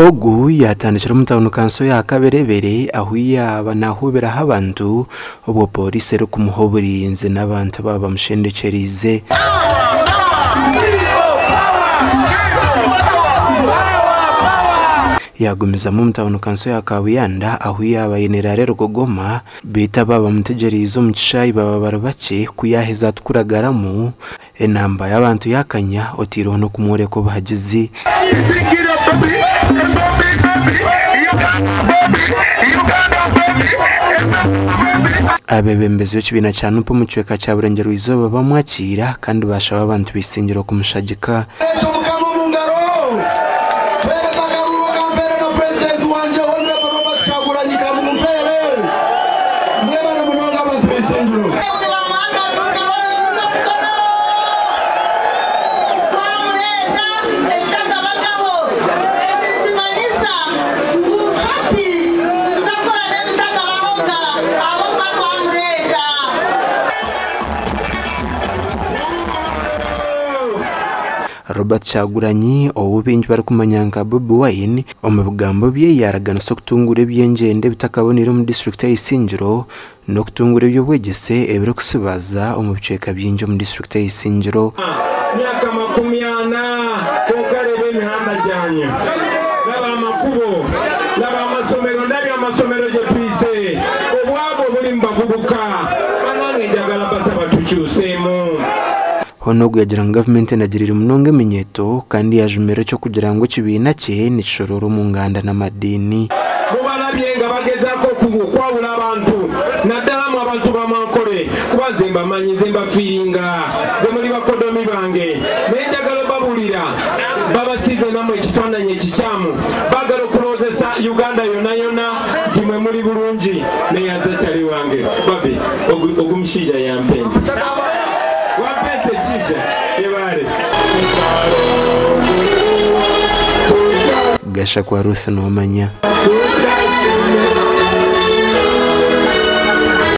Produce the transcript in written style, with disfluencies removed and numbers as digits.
Ogu yatandikira mutawuno kanso ya Kaberebere aho yaba nahubera abantu obwo polisi ero kumuhoburinze n'abantu baba mushendekerize yagumiza mu mutawuno kanso ya Kabuyanda aho yaba yenera rero Goma bita baba mutegerizo mu kishayi baba barabake kuyaheza tukuragaramu enamba y'abantu yakanya otiro no kumure ko bahagizi abebembezi b'ekibina cya Nupo mu kiweka cya Burengero izoba bamwakira kandi bashaba abantu bisingiro kumushagika Robert Chaguranyi obubinji bari kumanyanga Bobi Wine omubugambo bye yaragana so kutungura byengende bitakabonera mu district ya Isingiro no kutungura byo bwegese ebiro kusibaza omubiceka byinjo mu district ya Isingiro myaka 40 ko karebe mihanda janye naba makubo naba masomero ndabi amasomero je twise obwabo buli mbavubuka banange njagala basaba tucyusemo hono guyagira government nagirira munonge menyeto kandi yajumere cyo kugira ngo kibina cye nishororo mu nganda n'amadini mubalabyenga bagezako kwawula abantu naddala mu abantu bamankole kubazimba manyize mbafiringa ze muri bakodomi bange nenjagala babulira babasize namwe ekifaananyi ekikyamu bagala okulozesa Uganda yona timwe muri bulungi neyaza kyali wange babi ogumushiija yampenda wapete chija ebare gasha kwa Ruth no manya